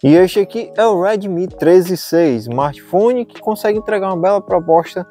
E este aqui é o Redmi 13C, smartphone que consegue entregar uma bela proposta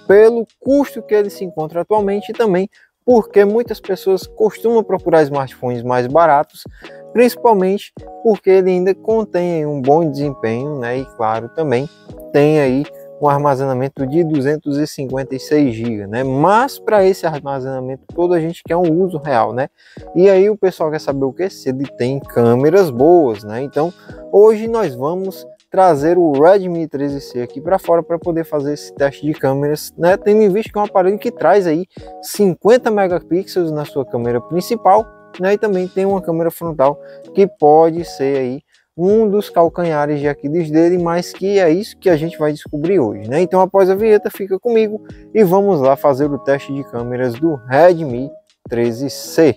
pelo custo que ele se encontra atualmente e também porque muitas pessoas costumam procurar smartphones mais baratos, principalmente porque ele ainda contém um bom desempenho, né? E claro, também tem aí um armazenamento de 256 GB, né? Mas para esse armazenamento todo a gente quer um uso real, né? E aí o pessoal quer saber o que? Se ele tem câmeras boas, né? Então hoje nós vamos trazer o Redmi 13C aqui para fora para poder fazer esse teste de câmeras, né? Tendo em vista que é um aparelho que traz aí 50 megapixels na sua câmera principal, né? E também tem uma câmera frontal que pode ser aí um dos calcanhares de Aquiles dele, mas que é isso que a gente vai descobrir hoje, né? Então após a vinheta fica comigo e vamos lá fazer o teste de câmeras do Redmi 13C.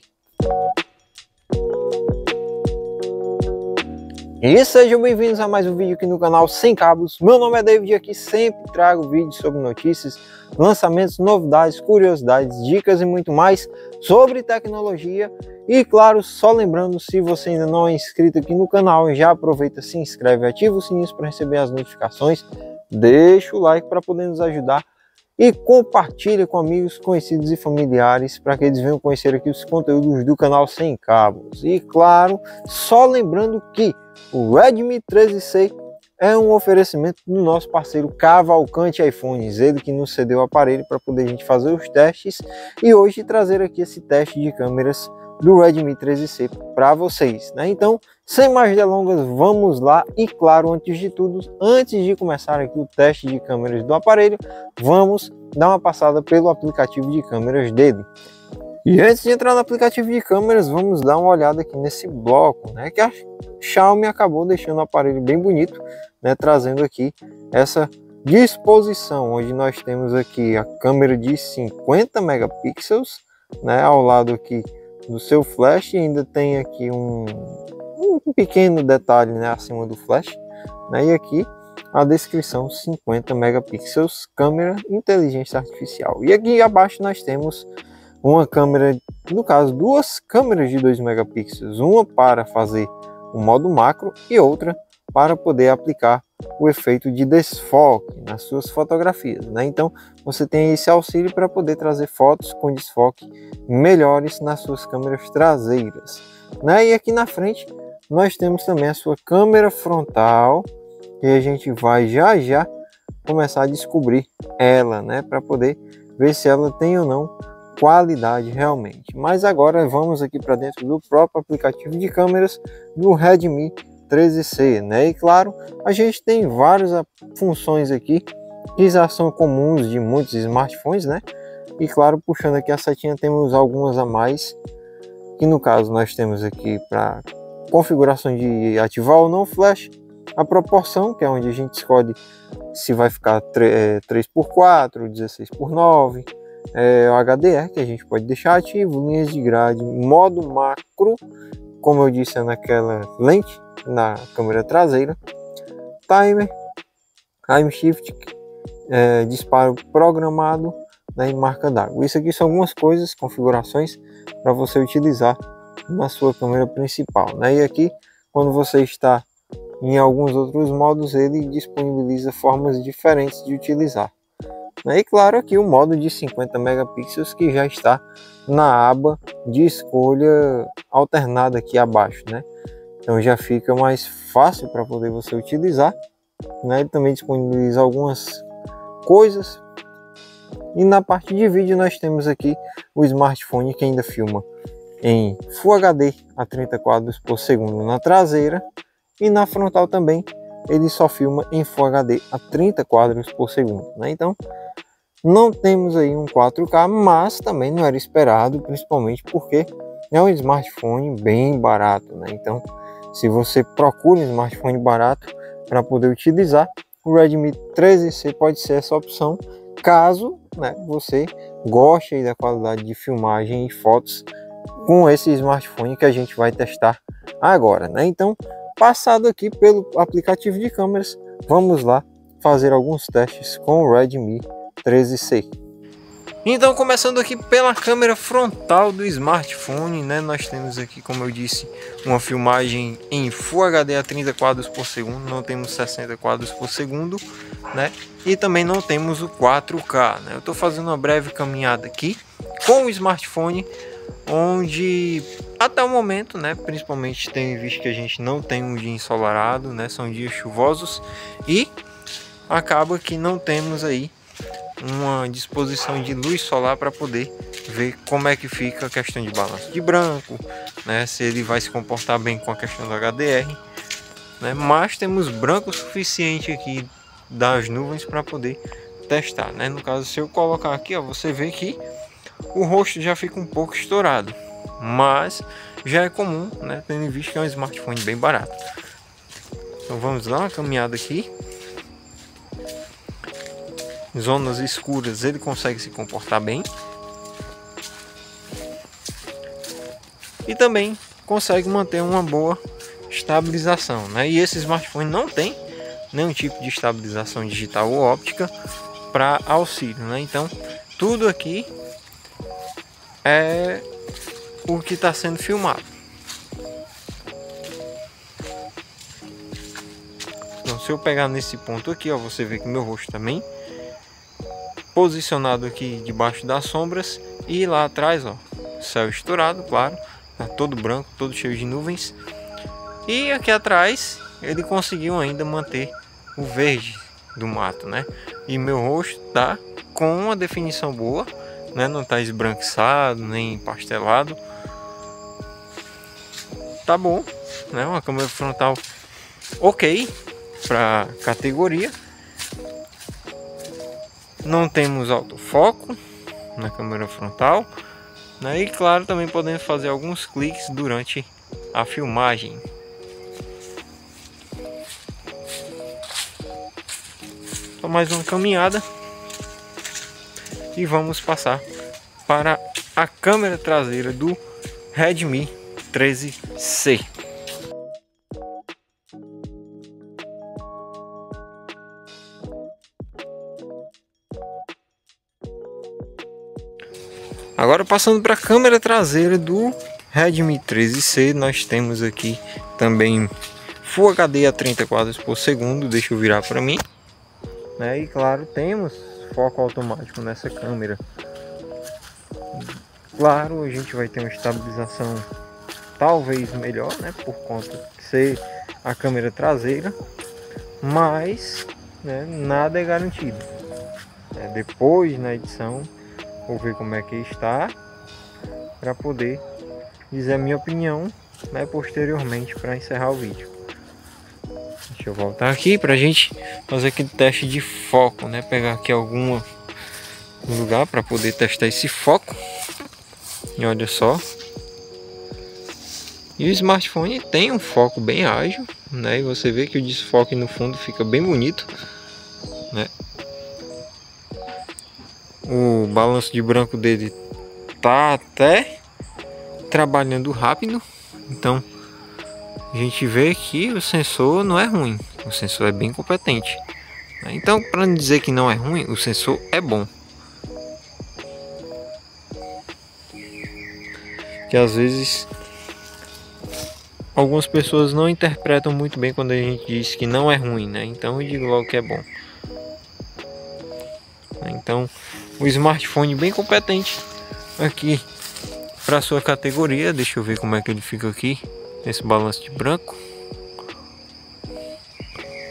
E sejam bem-vindos a mais um vídeo aqui no canal Sem Cabos. Meu nome é David e aqui sempre trago vídeos sobre notícias, lançamentos, novidades, curiosidades, dicas e muito mais sobre tecnologia. E claro, só lembrando, se você ainda não é inscrito aqui no canal, já aproveita, se inscreve, ativa o sininho para receber as notificações, deixa o like para poder nos ajudar e compartilha com amigos, conhecidos e familiares para que eles venham conhecer aqui os conteúdos do canal Sem Cabos. E claro, só lembrando que o Redmi 13C é um oferecimento do nosso parceiro Cavalcante iPhones, ele que nos cedeu o aparelho para poder a gente fazer os testes e hoje trazer aqui esse teste de câmeras do Redmi 13C para vocês, né? Então, sem mais delongas, vamos lá. E claro, antes de tudo, antes de começar aqui o teste de câmeras do aparelho, vamos dar uma passada pelo aplicativo de câmeras dele. E antes de entrar no aplicativo de câmeras, vamos dar uma olhada aqui nesse bloco, né? Que a Xiaomi acabou deixando o aparelho bem bonito, né? Trazendo aqui essa disposição, onde nós temos aqui a câmera de 50 megapixels, né? Ao lado aqui do seu flash, ainda tem aqui um pequeno detalhe, né, acima do flash, né? E aqui a descrição 50 megapixels, câmera inteligência artificial. E aqui abaixo nós temos uma câmera, no caso duas câmeras de 2 megapixels, uma para fazer o modo macro e outra para poder aplicar o efeito de desfoque nas suas fotografias, né? Então você tem esse auxílio para poder trazer fotos com desfoque melhores nas suas câmeras traseiras, né? E aqui na frente nós temos também a sua câmera frontal, que a gente vai já começar a descobrir ela, né? Para poder ver se ela tem ou não qualidade realmente. Mas agora vamos aqui para dentro do próprio aplicativo de câmeras do Redmi 13C, né? E claro, a gente tem várias funções aqui que já são comuns de muitos smartphones, né? E claro, puxando aqui a setinha, temos algumas a mais, que no caso nós temos aqui para configuração de ativar ou não flash, a proporção, que é onde a gente escolhe se vai ficar 3x4, 16x9, o HDR, que a gente pode deixar ativo, linhas de grade, modo macro, como eu disse, é naquela lente na câmera traseira, timer, time shift, disparo programado, né, e marca d'água. Isso aqui são algumas coisas, configurações para você utilizar na sua câmera principal, né? E aqui, quando você está em alguns outros modos, ele disponibiliza formas diferentes de utilizar, né? E claro, aqui o modo de 50 megapixels que já está na aba de escolha alternada aqui abaixo, né? Então já fica mais fácil para poder você utilizar, né? Ele também disponibiliza algumas coisas. E na parte de vídeo nós temos aqui o smartphone que ainda filma em Full HD a 30 quadros por segundo na traseira, e na frontal também ele só filma em Full HD a 30 quadros por segundo, né? Então não temos aí um 4K, mas também não era esperado, principalmente porque é um smartphone bem barato, né? Então se você procura um smartphone barato para poder utilizar, o Redmi 13C pode ser essa opção, caso, né, você goste da qualidade de filmagem e fotos com esse smartphone que a gente vai testar agora, né? Então, passado aqui pelo aplicativo de câmeras, vamos lá fazer alguns testes com o Redmi 13C. Então, começando aqui pela câmera frontal do smartphone, né? Nós temos aqui, como eu disse, uma filmagem em Full HD a 30 quadros por segundo, não temos 60 quadros por segundo, né? E também não temos o 4K, né? Eu estou fazendo uma breve caminhada aqui com o smartphone, onde até o momento, né? Principalmente tendo visto que a gente não tem um dia ensolarado, né? São dias chuvosos e acaba que não temos aí uma disposição de luz solar para poder ver como é que fica a questão de balanço de branco, né? Se ele vai se comportar bem com a questão do HDR, né? Mas temos branco suficiente aqui das nuvens para poder testar, né? No caso, se eu colocar aqui, ó, você vê que o rosto já fica um pouco estourado, mas já é comum, né? Tendo visto que é um smartphone bem barato. Então vamos dar uma caminhada aqui. Zonas escuras ele consegue se comportar bem e também consegue manter uma boa estabilização, né? E esse smartphone não tem nenhum tipo de estabilização digital ou óptica para auxílio, né? Então tudo aqui é o que está sendo filmado. Então, se eu pegar nesse ponto aqui, ó, você vê que meu rosto também posicionado aqui debaixo das sombras, e lá atrás, ó, céu estourado, claro, tá todo branco, todo cheio de nuvens, e aqui atrás ele conseguiu ainda manter o verde do mato, né? E meu rosto tá com uma definição boa, né? Não tá esbranquiçado nem pastelado, tá bom, né? Uma câmera frontal ok para categoria. Não temos autofoco na câmera frontal, né? E claro, também podemos fazer alguns cliques durante a filmagem. Então, mais uma caminhada e vamos passar para a câmera traseira do Redmi 13C. Agora passando para a câmera traseira do Redmi 13C, nós temos aqui também Full HD a 30 quadros por segundo. Deixa eu virar para mim, né? E claro, temos foco automático nessa câmera. Claro, a gente vai ter uma estabilização talvez melhor, né? Por conta de ser a câmera traseira, mas, né, nada é garantido. Depois na edição vou ver como é que está para poder dizer a minha opinião, né, posteriormente, para encerrar o vídeo. Deixa eu voltar aqui para a gente fazer aquele teste de foco, né? Pegar aqui algum lugar para poder testar esse foco. E olha só. E o smartphone tem um foco bem ágil, né? E você vê que o desfoque no fundo fica bem bonito, né? O balanço de branco dele tá até trabalhando rápido, então a gente vê que o sensor não é ruim, o sensor é bem competente. Então, para não dizer que não é ruim, o sensor é bom. Que às vezes algumas pessoas não interpretam muito bem quando a gente diz que não é ruim, né? Então eu digo logo que é bom. Então, o smartphone bem competente aqui para sua categoria. Deixa eu ver como é que ele fica aqui nesse balanço de branco.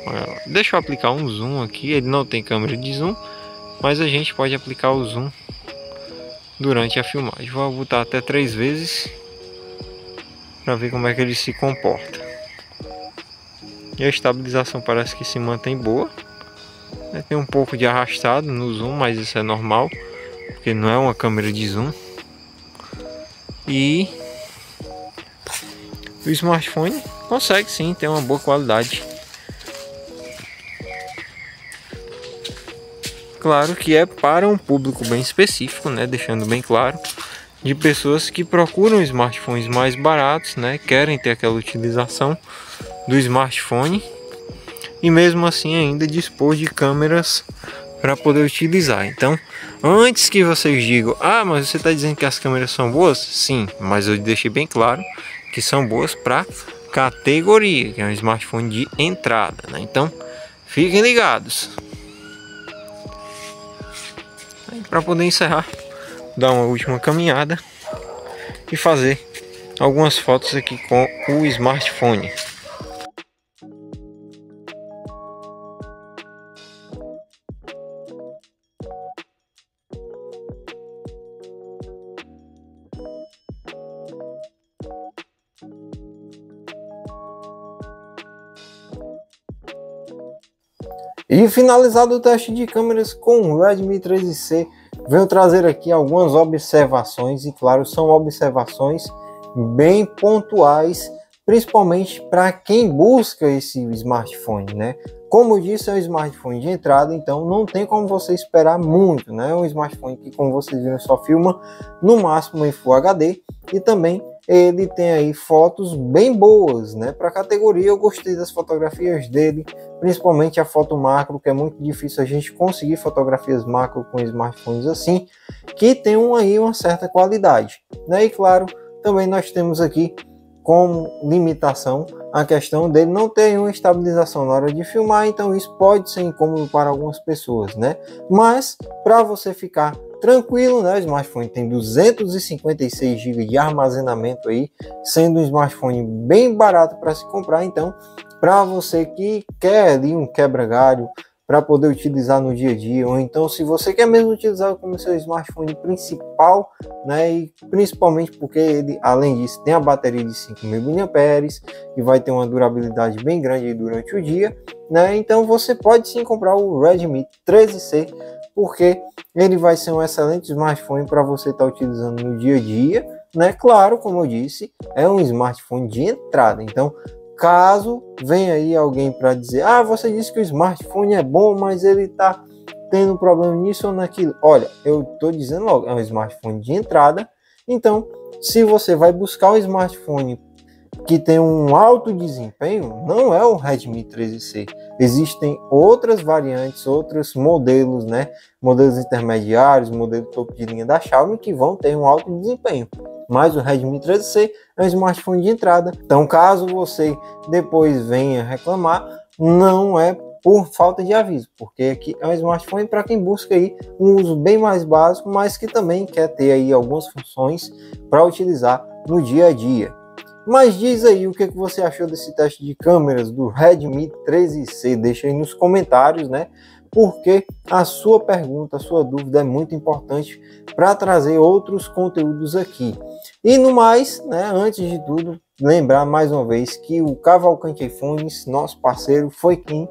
Olha, deixa eu aplicar um zoom aqui. Ele não tem câmera de zoom, mas a gente pode aplicar o zoom durante a filmagem. Vou botar até 3 vezes para ver como é que ele se comporta. E a estabilização parece que se mantém boa. Tem um pouco de arrastado no zoom, mas isso é normal, porque não é uma câmera de zoom. E o smartphone consegue sim ter uma boa qualidade. Claro que é para um público bem específico, né? Deixando bem claro, de pessoas que procuram smartphones mais baratos, né? Querem ter aquela utilização do smartphone e mesmo assim ainda dispor de câmeras para poder utilizar. Então, antes que vocês digam, ah, mas você está dizendo que as câmeras são boas? Sim, mas eu deixei bem claro que são boas para categoria, que é um smartphone de entrada, né? Então, fiquem ligados. Para poder encerrar, dar uma última caminhada e fazer algumas fotos aqui com o smartphone. E finalizado o teste de câmeras com o Redmi 13C, venho trazer aqui algumas observações, e claro, são observações bem pontuais, principalmente para quem busca esse smartphone, né? Como eu disse, é um smartphone de entrada, então não tem como você esperar muito, né? É um smartphone que, como vocês viram, só filma no máximo em Full HD, e também ele tem aí fotos bem boas, né? Para a categoria, eu gostei das fotografias dele, principalmente a foto macro, que é muito difícil a gente conseguir fotografias macro com smartphones assim, que tem aí uma certa qualidade, né? E claro, também nós temos aqui como limitação a questão dele não ter uma estabilização na hora de filmar, então isso pode ser incômodo para algumas pessoas, né? Mas para você ficar tranquilo, né? O smartphone tem 256 GB de armazenamento aí, sendo um smartphone bem barato para se comprar. Então, para você que quer ali um quebra-galho para poder utilizar no dia a dia, ou então se você quer mesmo utilizar como seu smartphone principal, né? E principalmente porque ele, além disso, tem a bateria de 5.000 mAh e vai ter uma durabilidade bem grande aí durante o dia, né? Então você pode sim comprar o Redmi 13C, porque ele vai ser um excelente smartphone para você estar utilizando no dia a dia, né? Claro, como eu disse, é um smartphone de entrada. Então, caso venha aí alguém para dizer, ah, você disse que o smartphone é bom, mas ele está tendo problema nisso ou naquilo. Olha, eu estou dizendo logo, é um smartphone de entrada. Então, se você vai buscar um smartphone que tem um alto desempenho, não é o Redmi 13C. Existem outras variantes, outros modelos, né? Modelos intermediários, modelo topo de linha da Xiaomi, que vão ter um alto desempenho. Mas o Redmi 13C é um smartphone de entrada. Então, caso você depois venha reclamar, não é por falta de aviso, porque aqui é um smartphone para quem busca aí um uso bem mais básico, mas que também quer ter aí algumas funções para utilizar no dia a dia. Mas diz aí o que você achou desse teste de câmeras do Redmi 13C, deixa aí nos comentários, né? Porque a sua pergunta, a sua dúvida é muito importante para trazer outros conteúdos aqui. E no mais, né, antes de tudo, lembrar mais uma vez que o Cavalcante iPhones, nosso parceiro, foi quem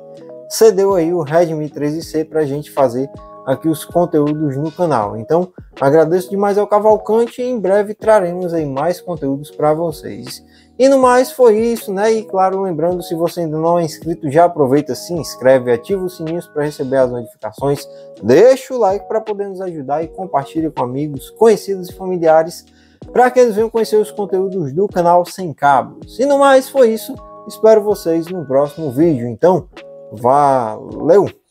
cedeu aí o Redmi 13C para a gente fazer aqui os conteúdos no canal. Então, agradeço demais ao Cavalcante e em breve traremos aí mais conteúdos para vocês. E no mais foi isso, né? E claro, lembrando, se você ainda não é inscrito, já aproveita, se inscreve, ativa os sininhos para receber as notificações, deixa o like para poder nos ajudar e compartilha com amigos, conhecidos e familiares para que eles venham conhecer os conteúdos do canal Sem Cabos. E no mais foi isso, espero vocês no próximo vídeo. Então, valeu!